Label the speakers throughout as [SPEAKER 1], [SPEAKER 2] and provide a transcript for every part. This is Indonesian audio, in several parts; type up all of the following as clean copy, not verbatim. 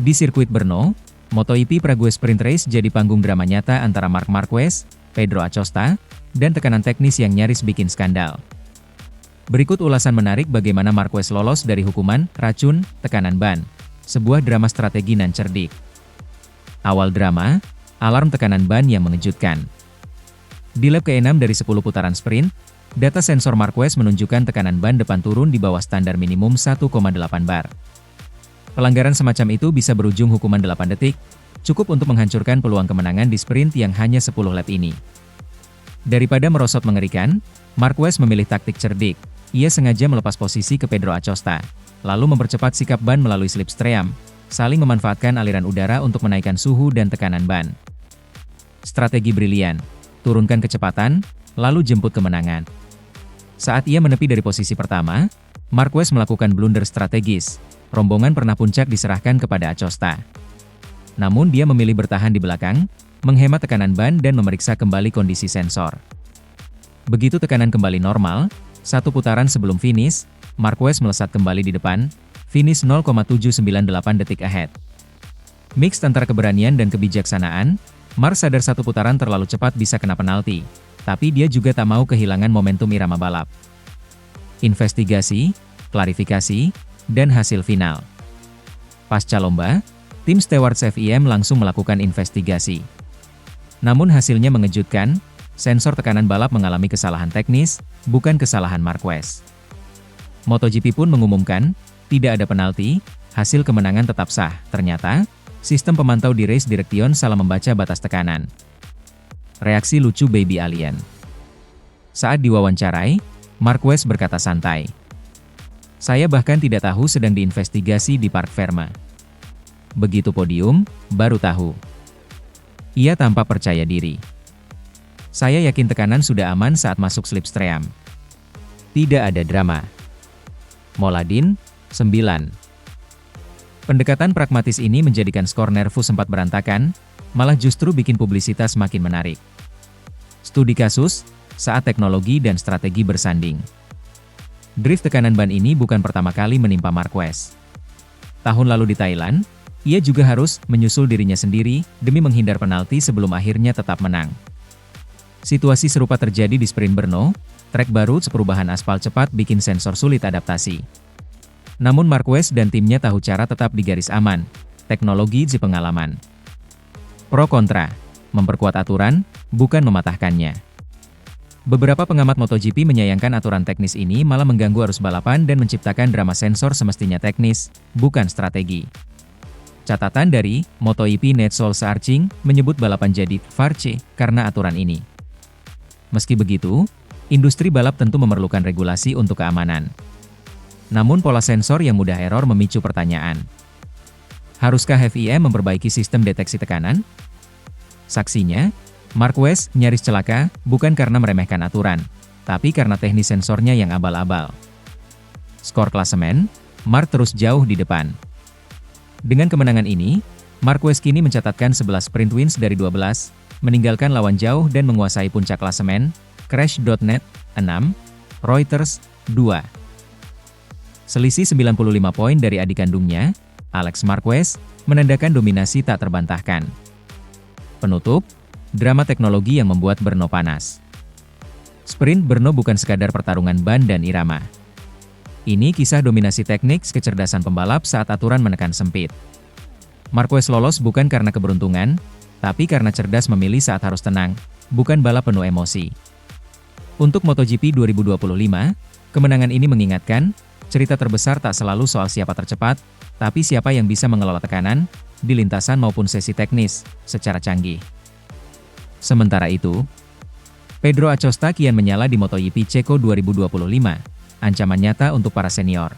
[SPEAKER 1] Di sirkuit Brno, MotoGP Prague Sprint Race jadi panggung drama nyata antara Marc Marquez, Pedro Acosta, dan tekanan teknis yang nyaris bikin skandal. Berikut ulasan menarik bagaimana Marquez lolos dari hukuman, racun, tekanan ban. Sebuah drama strategi nan cerdik. Awal drama, alarm tekanan ban yang mengejutkan. Di lap ke-6 dari 10 putaran sprint, data sensor Marquez menunjukkan tekanan ban depan turun di bawah standar minimum 1,8 bar. Pelanggaran semacam itu bisa berujung hukuman 8 detik, cukup untuk menghancurkan peluang kemenangan di sprint yang hanya 10 lap ini. Daripada merosot mengerikan, Marquez memilih taktik cerdik. Ia sengaja melepas posisi ke Pedro Acosta, lalu mempercepat sikap ban melalui slipstream, saling memanfaatkan aliran udara untuk menaikkan suhu dan tekanan ban. Strategi brilian, turunkan kecepatan, lalu jemput kemenangan. Saat ia menepi dari posisi pertama, Marquez melakukan blunder strategis. Rombongan pernah puncak diserahkan kepada Acosta. Namun dia memilih bertahan di belakang, menghemat tekanan ban dan memeriksa kembali kondisi sensor. Begitu tekanan kembali normal, satu putaran sebelum finish, Marquez melesat kembali di depan, finish 0,798 detik ahead. Mix antara keberanian dan kebijaksanaan, Marc sadar satu putaran terlalu cepat bisa kena penalti, tapi dia juga tak mau kehilangan momentum irama balap. Investigasi, klarifikasi, dan hasil final. Pasca lomba, tim Stewards FIM langsung melakukan investigasi. Namun hasilnya mengejutkan, sensor tekanan balap mengalami kesalahan teknis, bukan kesalahan Marquez. MotoGP pun mengumumkan, tidak ada penalti, hasil kemenangan tetap sah. Ternyata, sistem pemantau di Race Direction salah membaca batas tekanan. Reaksi lucu Baby Alien. Saat diwawancarai, Marquez berkata santai. Saya bahkan tidak tahu sedang diinvestigasi di Parc Ferme. Begitu podium, baru tahu. Ia tampak percaya diri. Saya yakin tekanan sudah aman saat masuk slipstream. Tidak ada drama. Moladin, 9. Pendekatan pragmatis ini menjadikan skor nervus sempat berantakan, malah justru bikin publisitas makin menarik. Studi kasus, saat teknologi dan strategi bersanding. Drift tekanan ban ini bukan pertama kali menimpa Marquez. Tahun lalu di Thailand, ia juga harus menyusul dirinya sendiri demi menghindar penalti sebelum akhirnya tetap menang. Situasi serupa terjadi di sprint Brno, trek baru seperubahan aspal cepat bikin sensor sulit adaptasi. Namun Marquez dan timnya tahu cara tetap di garis aman, teknologi di pengalaman. Pro kontra, memperkuat aturan, bukan mematahkannya. Beberapa pengamat MotoGP menyayangkan aturan teknis ini malah mengganggu arus balapan dan menciptakan drama sensor semestinya teknis, bukan strategi. Catatan dari MotoGP Net Soul Searching menyebut balapan jadi farce karena aturan ini. Meski begitu, industri balap tentu memerlukan regulasi untuk keamanan. Namun pola sensor yang mudah error memicu pertanyaan. Haruskah FIM memperbaiki sistem deteksi tekanan? Saksinya, Marquez nyaris celaka, bukan karena meremehkan aturan, tapi karena teknis sensornya yang abal-abal. Skor klasemen, Marc terus jauh di depan. Dengan kemenangan ini, Marquez kini mencatatkan 11 sprint wins dari 12, meninggalkan lawan jauh dan menguasai puncak klasemen, Crash.net, 6, Reuters, 2. Selisih 95 poin dari adik kandungnya, Alex Marquez, menandakan dominasi tak terbantahkan. Penutup, drama teknologi yang membuat Brno panas. Sprint Brno bukan sekadar pertarungan ban dan irama. Ini kisah dominasi teknik kecerdasan pembalap saat aturan menekan sempit. Marquez lolos bukan karena keberuntungan, tapi karena cerdas memilih saat harus tenang, bukan balap penuh emosi. Untuk MotoGP 2025, kemenangan ini mengingatkan, cerita terbesar tak selalu soal siapa tercepat, tapi siapa yang bisa mengelola tekanan, di lintasan maupun sesi teknis, secara canggih. Sementara itu, Pedro Acosta kian menyala di MotoGP Ceko 2025, ancaman nyata untuk para senior.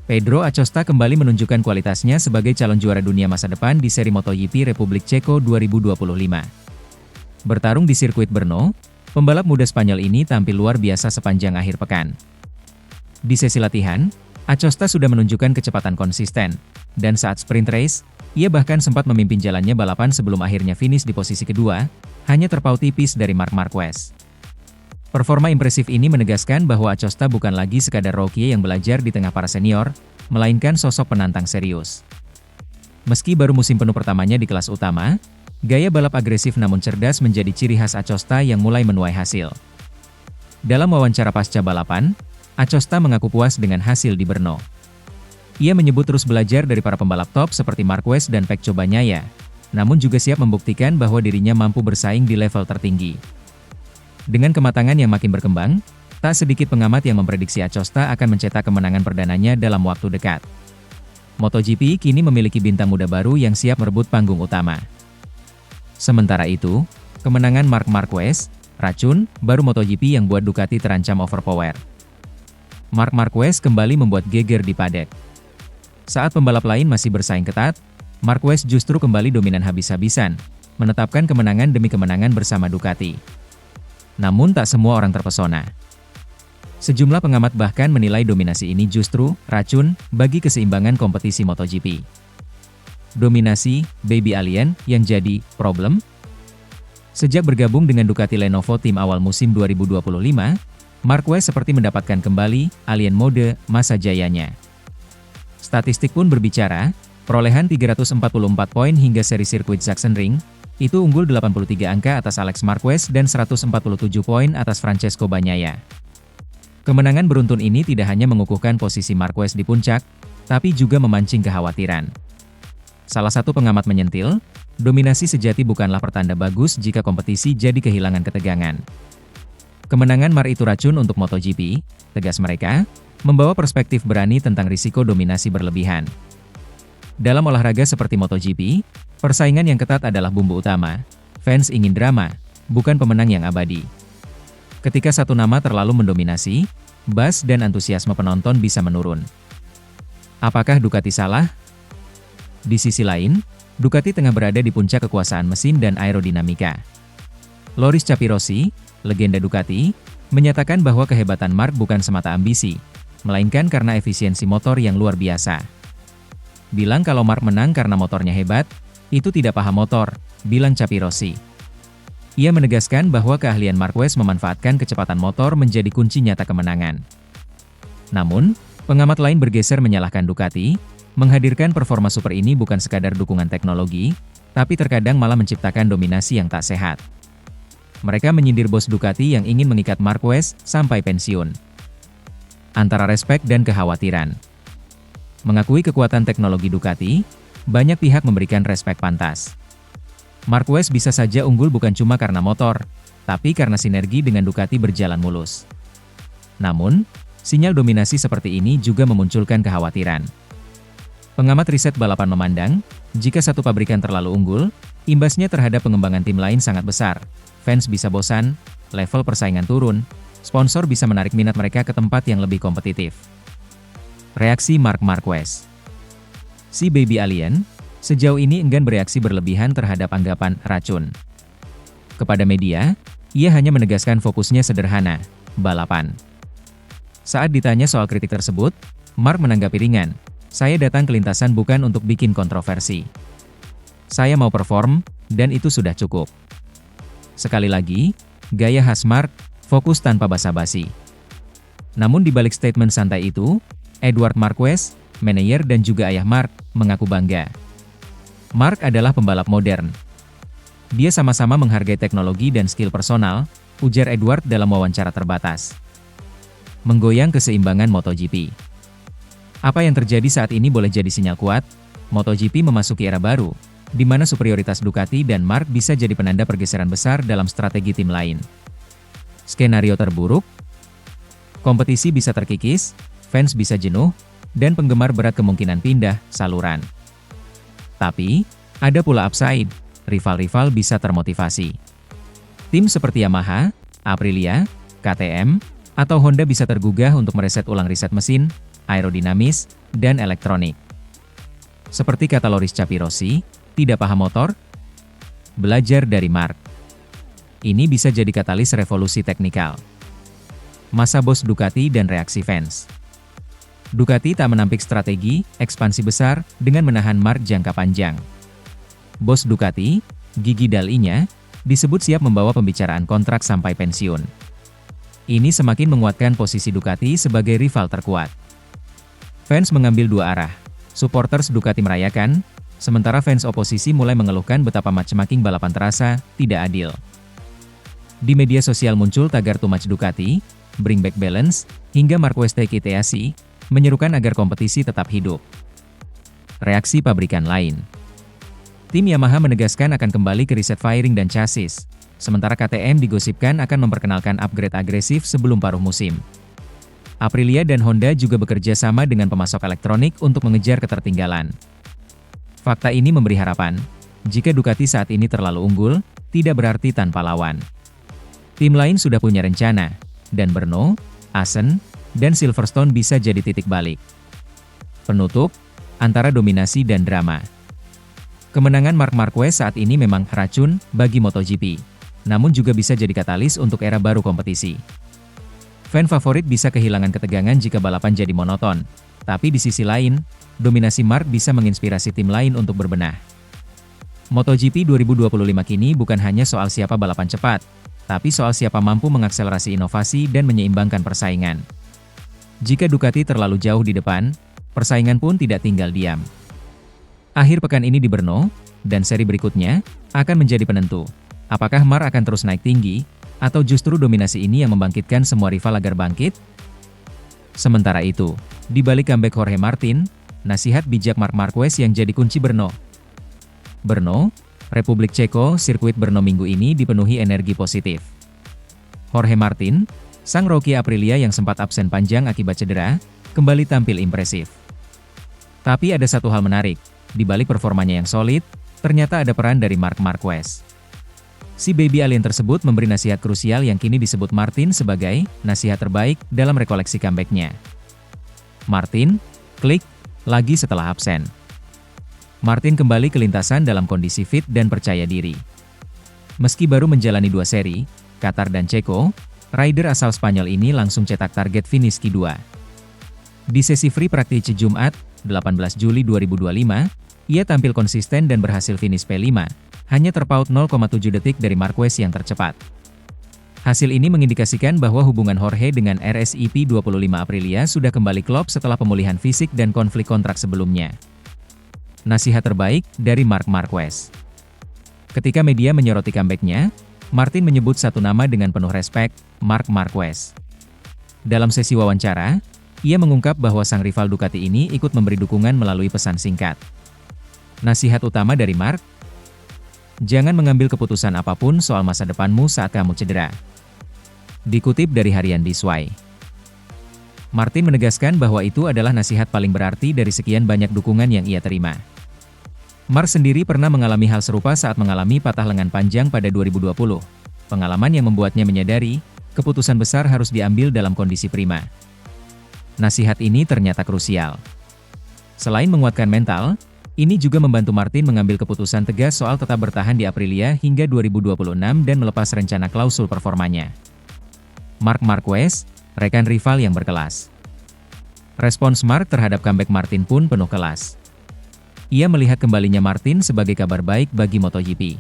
[SPEAKER 1] Pedro Acosta kembali menunjukkan kualitasnya sebagai calon juara dunia masa depan di seri MotoGP Republik Ceko 2025. Bertarung di sirkuit Brno, pembalap muda Spanyol ini tampil luar biasa sepanjang akhir pekan. Di sesi latihan, Acosta sudah menunjukkan kecepatan konsisten, dan saat sprint race, ia bahkan sempat memimpin jalannya balapan sebelum akhirnya finish di posisi kedua, hanya terpaut tipis dari Marc Marquez. Performa impresif ini menegaskan bahwa Acosta bukan lagi sekadar rookie yang belajar di tengah para senior, melainkan sosok penantang serius. Meski baru musim penuh pertamanya di kelas utama, gaya balap agresif namun cerdas menjadi ciri khas Acosta yang mulai menuai hasil. Dalam wawancara pasca balapan, Acosta mengaku puas dengan hasil di Brno. Ia menyebut terus belajar dari para pembalap top seperti Marquez dan Pecco Bagnaia, namun juga siap membuktikan bahwa dirinya mampu bersaing di level tertinggi. Dengan kematangan yang makin berkembang, tak sedikit pengamat yang memprediksi Acosta akan mencetak kemenangan perdananya dalam waktu dekat. MotoGP kini memiliki bintang muda baru yang siap merebut panggung utama. Sementara itu, kemenangan Marc Marquez, racun, baru MotoGP yang buat Ducati terancam overpower. Marc Marquez kembali membuat geger di paddock. Saat pembalap lain masih bersaing ketat, Marquez justru kembali dominan habis-habisan, menetapkan kemenangan demi kemenangan bersama Ducati. Namun tak semua orang terpesona. Sejumlah pengamat bahkan menilai dominasi ini justru racun bagi keseimbangan kompetisi MotoGP. Dominasi, baby alien, yang jadi problem? Sejak bergabung dengan Ducati Lenovo Team awal musim 2025, Marquez seperti mendapatkan kembali alien mode masa jayanya. Statistik pun berbicara, perolehan 344 poin hingga seri sirkuit Sachsenring, itu unggul 83 angka atas Alex Marquez dan 147 poin atas Francesco Bagnaia. Kemenangan beruntun ini tidak hanya mengukuhkan posisi Marquez di puncak, tapi juga memancing kekhawatiran. Salah satu pengamat menyentil, dominasi sejati bukanlah pertanda bagus jika kompetisi jadi kehilangan ketegangan. Kemenangan Marc itu racun untuk MotoGP, tegas mereka, membawa perspektif berani tentang risiko dominasi berlebihan. Dalam olahraga seperti MotoGP, persaingan yang ketat adalah bumbu utama. Fans ingin drama, bukan pemenang yang abadi. Ketika satu nama terlalu mendominasi, buzz dan antusiasme penonton bisa menurun. Apakah Ducati salah? Di sisi lain, Ducati tengah berada di puncak kekuasaan mesin dan aerodinamika. Loris Capirossi, legenda Ducati, menyatakan bahwa kehebatan Marc bukan semata ambisi, melainkan karena efisiensi motor yang luar biasa. Bilang kalau Marc menang karena motornya hebat, itu tidak paham motor, bilang Capirossi. Ia menegaskan bahwa keahlian Marquez memanfaatkan kecepatan motor menjadi kunci nyata kemenangan. Namun, pengamat lain bergeser menyalahkan Ducati, menghadirkan performa super ini bukan sekadar dukungan teknologi, tapi terkadang malah menciptakan dominasi yang tak sehat. Mereka menyindir bos Ducati yang ingin mengikat Marquez sampai pensiun. Antara respek dan kekhawatiran. Mengakui kekuatan teknologi Ducati, banyak pihak memberikan respek pantas. Marquez bisa saja unggul bukan cuma karena motor, tapi karena sinergi dengan Ducati berjalan mulus. Namun, sinyal dominasi seperti ini juga memunculkan kekhawatiran. Pengamat riset balapan memandang, jika satu pabrikan terlalu unggul, imbasnya terhadap pengembangan tim lain sangat besar. Fans bisa bosan, level persaingan turun, sponsor bisa menarik minat mereka ke tempat yang lebih kompetitif. Reaksi Marc Marquez. Si baby alien, sejauh ini enggan bereaksi berlebihan terhadap anggapan racun. Kepada media, ia hanya menegaskan fokusnya sederhana, balapan. Saat ditanya soal kritik tersebut, Marc menanggapi ringan, "Saya datang ke lintasan bukan untuk bikin kontroversi. Saya mau perform, dan itu sudah cukup." Sekali lagi, gaya khas Marc, fokus tanpa basa-basi. Namun di balik statement santai itu, Edward Marquez, manajer dan juga ayah Marc, mengaku bangga. Marc adalah pembalap modern. Dia sama-sama menghargai teknologi dan skill personal, ujar Edward dalam wawancara terbatas. Menggoyang keseimbangan MotoGP. Apa yang terjadi saat ini boleh jadi sinyal kuat, MotoGP memasuki era baru, di mana superioritas Ducati dan Marc bisa jadi penanda pergeseran besar dalam strategi tim lain. Skenario terburuk? Kompetisi bisa terkikis, fans bisa jenuh, dan penggemar berat kemungkinan pindah saluran. Tapi, ada pula upside, rival-rival bisa termotivasi. Tim seperti Yamaha, Aprilia, KTM, atau Honda bisa tergugah untuk mereset ulang riset mesin, aerodinamis, dan elektronik. Seperti kata Loris Capirossi, tidak paham motor? Belajar dari Marc. Ini bisa jadi katalis revolusi teknikal. Masa bos Ducati dan reaksi fans. Ducati tak menampik strategi ekspansi besar dengan menahan Marc jangka panjang. Bos Ducati, Gigi Dall'Igna, disebut siap membawa pembicaraan kontrak sampai pensiun. Ini semakin menguatkan posisi Ducati sebagai rival terkuat. Fans mengambil dua arah. Supporters Ducati merayakan, Sementara fans oposisi mulai mengeluhkan betapa matchmaking balapan terasa tidak adil. Di media sosial muncul tagar Too Much Ducati, Bring Back Balance, hingga Marquez Take It Easy, menyerukan agar kompetisi tetap hidup. Reaksi pabrikan lain. Tim Yamaha menegaskan akan kembali ke reset fairing dan chassis, sementara KTM digosipkan akan memperkenalkan upgrade agresif sebelum paruh musim. Aprilia dan Honda juga bekerja sama dengan pemasok elektronik untuk mengejar ketertinggalan. Fakta ini memberi harapan, jika Ducati saat ini terlalu unggul, tidak berarti tanpa lawan. Tim lain sudah punya rencana, dan Brno, Assen, dan Silverstone bisa jadi titik balik. Penutup, antara dominasi dan drama. Kemenangan Marc Marquez saat ini memang racun bagi MotoGP, namun juga bisa jadi katalis untuk era baru kompetisi. Fan favorit bisa kehilangan ketegangan jika balapan jadi monoton, tapi di sisi lain, dominasi Marc bisa menginspirasi tim lain untuk berbenah. MotoGP 2025 kini bukan hanya soal siapa balapan cepat, tapi soal siapa mampu mengakselerasi inovasi dan menyeimbangkan persaingan. Jika Ducati terlalu jauh di depan, persaingan pun tidak tinggal diam. Akhir pekan ini di Brno, dan seri berikutnya, akan menjadi penentu. Apakah Marc akan terus naik tinggi, atau justru dominasi ini yang membangkitkan semua rival agar bangkit? Sementara itu, di balik comeback Jorge Martin, nasihat bijak Marc Marquez yang jadi kunci Brno. Brno, Republik Ceko, sirkuit Brno minggu ini dipenuhi energi positif. Jorge Martin, sang rookie Aprilia yang sempat absen panjang akibat cedera, kembali tampil impresif. Tapi ada satu hal menarik. Di balik performanya yang solid, ternyata ada peran dari Marc Marquez. Si baby alien tersebut memberi nasihat krusial yang kini disebut Martin sebagai nasihat terbaik dalam rekoleksi comeback-nya. Martin, klik, lagi setelah absen. Martin kembali ke lintasan dalam kondisi fit dan percaya diri. Meski baru menjalani 2 seri, Qatar dan Ceko, rider asal Spanyol ini langsung cetak target finish Q2. Di sesi free practice Jumat, 18 Juli 2025, ia tampil konsisten dan berhasil finish P5, hanya terpaut 0,7 detik dari Marquez yang tercepat. Hasil ini mengindikasikan bahwa hubungan Jorge dengan RSIP 25 Aprilia sudah kembali klop setelah pemulihan fisik dan konflik kontrak sebelumnya. Nasihat terbaik dari Marc Marquez. Ketika media menyoroti comeback-nya, Martin menyebut satu nama dengan penuh respek, Marc Marquez. Dalam sesi wawancara, ia mengungkap bahwa sang rival Ducati ini ikut memberi dukungan melalui pesan singkat. Nasihat utama dari Marc: jangan mengambil keputusan apapun soal masa depanmu saat kamu cedera. Dikutip dari harian This Why, Martin menegaskan bahwa itu adalah nasihat paling berarti dari sekian banyak dukungan yang ia terima. Marc sendiri pernah mengalami hal serupa saat mengalami patah lengan panjang pada 2020. Pengalaman yang membuatnya menyadari, keputusan besar harus diambil dalam kondisi prima. Nasihat ini ternyata krusial. Selain menguatkan mental, ini juga membantu Martin mengambil keputusan tegas soal tetap bertahan di Aprilia hingga 2026 dan melepas rencana klausul performanya. Marc Marquez, rekan rival yang berkelas. Respons Marc terhadap comeback Martin pun penuh kelas. Ia melihat kembalinya Martin sebagai kabar baik bagi MotoGP.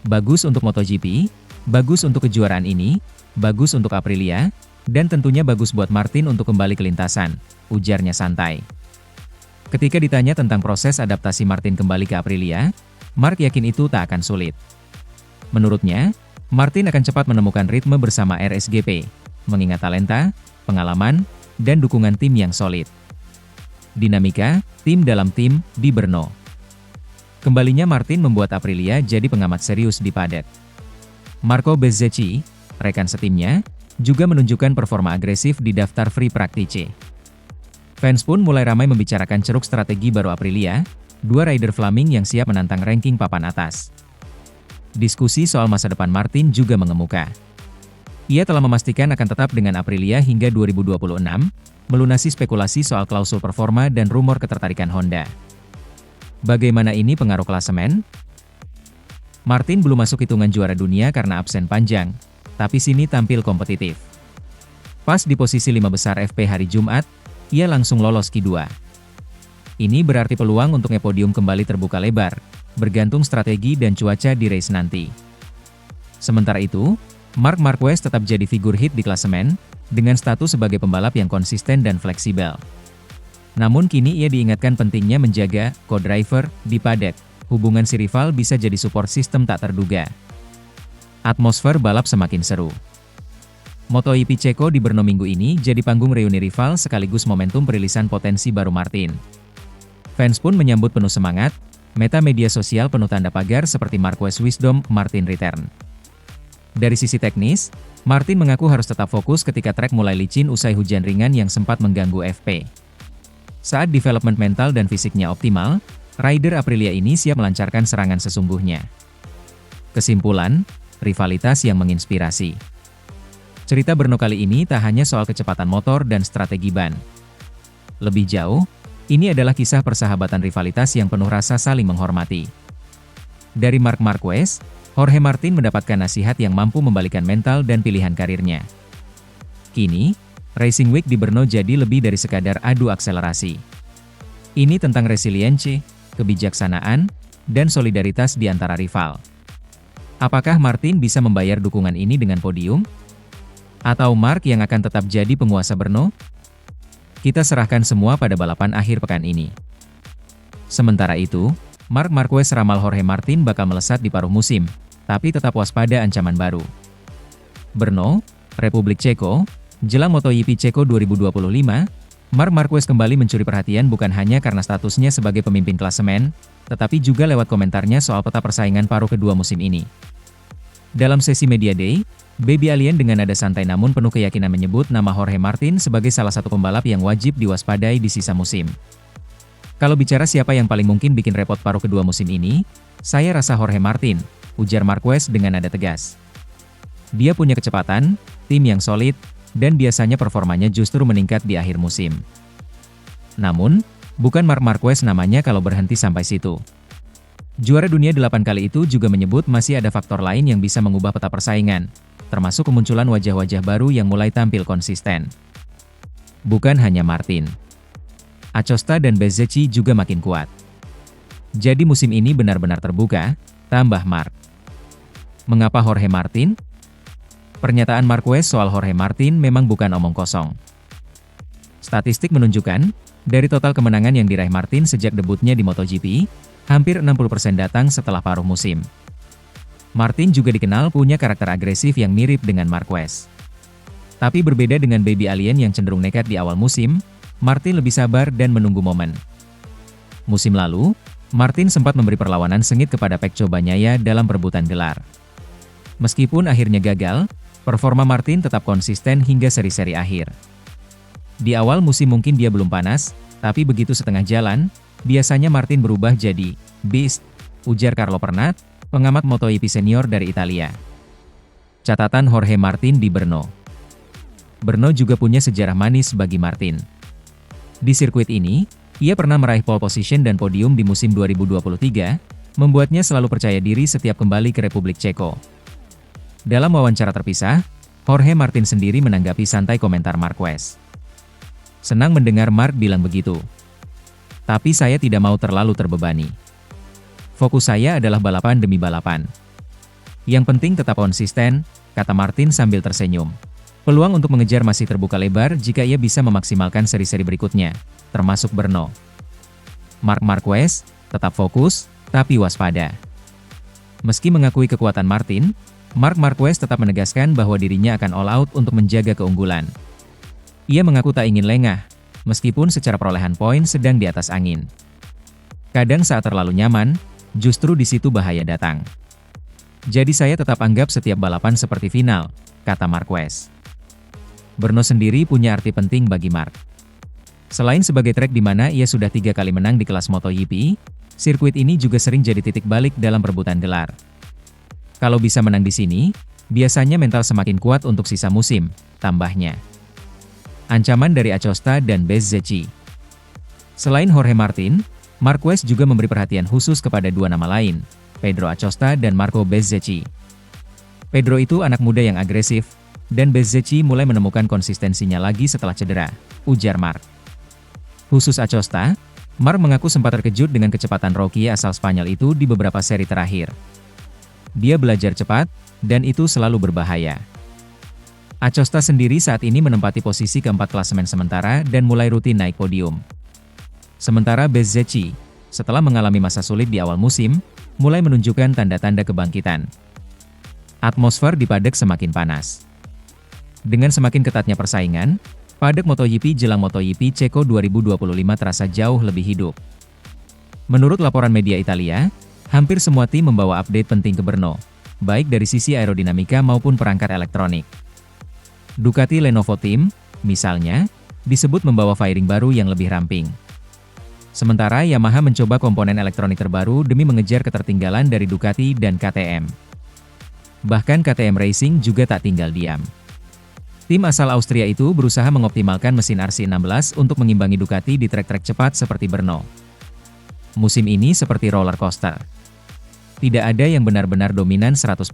[SPEAKER 1] Bagus untuk MotoGP, bagus untuk kejuaraan ini, bagus untuk Aprilia, dan tentunya bagus buat Martin untuk kembali ke lintasan, ujarnya santai. Ketika ditanya tentang proses adaptasi Martin kembali ke Aprilia, Marc yakin itu tak akan sulit. Menurutnya, Martin akan cepat menemukan ritme bersama RSGP, mengingat talenta, pengalaman, dan dukungan tim yang solid. Dinamika, tim dalam tim, di Brno. Kembalinya Martin membuat Aprilia jadi pengamat serius di paddock. Marco Bezzecchi, rekan setimnya, juga menunjukkan performa agresif di daftar free practice. Fans pun mulai ramai membicarakan ceruk strategi baru Aprilia, 2 rider Flaming yang siap menantang ranking papan atas. Diskusi soal masa depan Martin juga mengemuka. Ia telah memastikan akan tetap dengan Aprilia hingga 2026, melunasi spekulasi soal klausul performa dan rumor ketertarikan Honda. Bagaimana ini pengaruh klasemen? Martin belum masuk hitungan juara dunia karena absen panjang, tapi sini tampil kompetitif. Pas di posisi 5 besar FP hari Jumat, ia langsung lolos Q2. Ini berarti peluang untuk podium kembali terbuka lebar, bergantung strategi dan cuaca di race nanti. Sementara itu, Marc Marquez tetap jadi figur hit di klasemen, dengan status sebagai pembalap yang konsisten dan fleksibel. Namun kini ia diingatkan pentingnya menjaga co-driver di paddock. Hubungan si rival bisa jadi support sistem tak terduga. Atmosfer balap semakin seru. MotoGP Ceko di Brno minggu ini jadi panggung reuni rival sekaligus momentum perilisan potensi baru Martin. Fans pun menyambut penuh semangat, meta media sosial penuh tanda pagar seperti Marquez Wisdom, Martin Return. Dari sisi teknis, Martin mengaku harus tetap fokus ketika trek mulai licin usai hujan ringan yang sempat mengganggu FP. Saat development mental dan fisiknya optimal, rider Aprilia ini siap melancarkan serangan sesungguhnya. Kesimpulan, rivalitas yang menginspirasi. Cerita Brno kali ini tak hanya soal kecepatan motor dan strategi ban. Lebih jauh, ini adalah kisah persahabatan rivalitas yang penuh rasa saling menghormati. Dari Marc Marquez, Jorge Martin mendapatkan nasihat yang mampu membalikan mental dan pilihan karirnya. Kini, Racing Week di Brno jadi lebih dari sekadar adu akselerasi. Ini tentang resiliensi, kebijaksanaan, dan solidaritas di antara rival. Apakah Martin bisa membayar dukungan ini dengan podium? Atau Marc yang akan tetap jadi penguasa Brno? Kita serahkan semua pada balapan akhir pekan ini. Sementara itu, Marc Marquez ramal Jorge Martin bakal melesat di paruh musim, tapi tetap waspada ancaman baru. Brno, Republik Ceko, jelang MotoGP Ceko 2025, Marc Marquez kembali mencuri perhatian bukan hanya karena statusnya sebagai pemimpin klasemen, tetapi juga lewat komentarnya soal peta persaingan paruh kedua musim ini. Dalam sesi Media Day, Baby Alien dengan nada santai namun penuh keyakinan menyebut nama Jorge Martin sebagai salah satu pembalap yang wajib diwaspadai di sisa musim. Kalau bicara siapa yang paling mungkin bikin repot paruh kedua musim ini, saya rasa Jorge Martin, ujar Marquez dengan nada tegas. Dia punya kecepatan, tim yang solid, dan biasanya performanya justru meningkat di akhir musim. Namun, bukan Marc Marquez namanya kalau berhenti sampai situ. Juara dunia 8 kali itu juga menyebut masih ada faktor lain yang bisa mengubah peta persaingan, termasuk kemunculan wajah-wajah baru yang mulai tampil konsisten. Bukan hanya Martin. Acosta dan Bezzecchi juga makin kuat. Jadi musim ini benar-benar terbuka, tambah Marc. Mengapa Jorge Martin? Pernyataan Marquez soal Jorge Martin memang bukan omong kosong. Statistik menunjukkan, dari total kemenangan yang diraih Martin sejak debutnya di MotoGP, hampir 60% datang setelah paruh musim. Martin juga dikenal punya karakter agresif yang mirip dengan Marquez. Tapi berbeda dengan Baby Alien yang cenderung nekat di awal musim, Martin lebih sabar dan menunggu momen. Musim lalu, Martin sempat memberi perlawanan sengit kepada Pecco Bagnaia dalam perebutan gelar. Meskipun akhirnya gagal, performa Martin tetap konsisten hingga seri-seri akhir. Di awal musim mungkin dia belum panas, tapi begitu setengah jalan, biasanya Martin berubah jadi beast, ujar Carlo Pernat, pengamat MotoGP senior dari Italia. Catatan Jorge Martin di Brno. Brno juga punya sejarah manis bagi Martin. Di sirkuit ini, ia pernah meraih pole position dan podium di musim 2023, membuatnya selalu percaya diri setiap kembali ke Republik Ceko. Dalam wawancara terpisah, Jorge Martin sendiri menanggapi santai komentar Marquez. Senang mendengar Marc bilang begitu. Tapi saya tidak mau terlalu terbebani. Fokus saya adalah balapan demi balapan. Yang penting tetap konsisten, kata Martin sambil tersenyum. Peluang untuk mengejar masih terbuka lebar jika ia bisa memaksimalkan seri-seri berikutnya, termasuk Brno. Marc Marquez, tetap fokus, tapi waspada. Meski mengakui kekuatan Martin, Marc Marquez tetap menegaskan bahwa dirinya akan all out untuk menjaga keunggulan. Ia mengaku tak ingin lengah, meskipun secara perolehan poin sedang di atas angin. Kadang saat terlalu nyaman, justru di situ bahaya datang. Jadi saya tetap anggap setiap balapan seperti final, kata Marquez. Brno sendiri punya arti penting bagi Marc. Selain sebagai trek di mana ia sudah 3 kali menang di kelas MotoGP, sirkuit ini juga sering jadi titik balik dalam perebutan gelar. Kalau bisa menang di sini, biasanya mental semakin kuat untuk sisa musim, tambahnya. Ancaman dari Acosta dan Bezzecchi. Selain Jorge Martin, Marquez juga memberi perhatian khusus kepada dua nama lain, Pedro Acosta dan Marco Bezzecchi. Pedro itu anak muda yang agresif, dan Bezzecchi mulai menemukan konsistensinya lagi setelah cedera, ujar Marc. Khusus Acosta, Marc mengaku sempat terkejut dengan kecepatan Rocky asal Spanyol itu di beberapa seri terakhir. Dia belajar cepat, dan itu selalu berbahaya. Acosta sendiri saat ini menempati posisi keempat klasemen sementara dan mulai rutin naik podium. Sementara Bezzecchi, setelah mengalami masa sulit di awal musim, mulai menunjukkan tanda-tanda kebangkitan. Atmosfer di paddock semakin panas. Dengan semakin ketatnya persaingan, paddock MotoGP jelang MotoGP Ceko 2025 terasa jauh lebih hidup. Menurut laporan media Italia, hampir semua tim membawa update penting ke Brno, baik dari sisi aerodinamika maupun perangkat elektronik. Ducati Lenovo Team, misalnya, disebut membawa fairing baru yang lebih ramping. Sementara Yamaha mencoba komponen elektronik terbaru demi mengejar ketertinggalan dari Ducati dan KTM. Bahkan KTM Racing juga tak tinggal diam. Tim asal Austria itu berusaha mengoptimalkan mesin RC16 untuk mengimbangi Ducati di trek-trek cepat seperti Brno. Musim ini seperti roller coaster. Tidak ada yang benar-benar dominan 100%.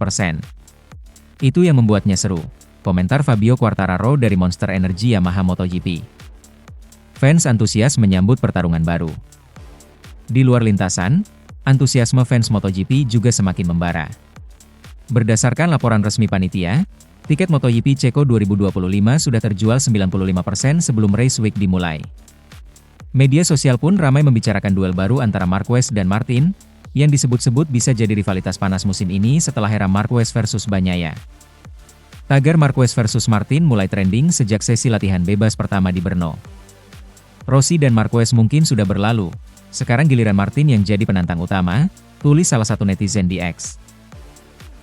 [SPEAKER 1] Itu yang membuatnya seru, komentar Fabio Quartararo dari Monster Energy Yamaha MotoGP. Fans antusias menyambut pertarungan baru. Di luar lintasan, antusiasme fans MotoGP juga semakin membara. Berdasarkan laporan resmi panitia, tiket MotoGP Ceko 2025 sudah terjual 95% sebelum race week dimulai. Media sosial pun ramai membicarakan duel baru antara Marquez dan Martin, yang disebut-sebut bisa jadi rivalitas panas musim ini setelah era Marquez versus Bagnaia. Tagar Marquez versus Martin mulai trending sejak sesi latihan bebas pertama di Brno. Rossi dan Marquez mungkin sudah berlalu, sekarang giliran Martin yang jadi penantang utama, tulis salah satu netizen di X.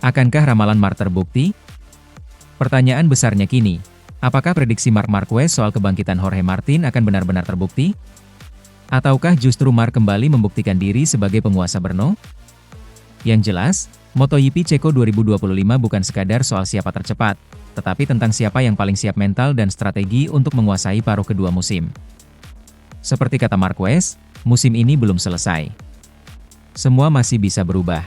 [SPEAKER 1] Akankah ramalan Mark terbukti? Pertanyaan besarnya kini, apakah prediksi Marc Marquez soal kebangkitan Jorge Martin akan benar-benar terbukti? Ataukah justru Marc kembali membuktikan diri sebagai penguasa Brno? Yang jelas, MotoGP Ceko 2025 bukan sekadar soal siapa tercepat, tetapi tentang siapa yang paling siap mental dan strategi untuk menguasai paruh kedua musim. Seperti kata Marquez, musim ini belum selesai. Semua masih bisa berubah.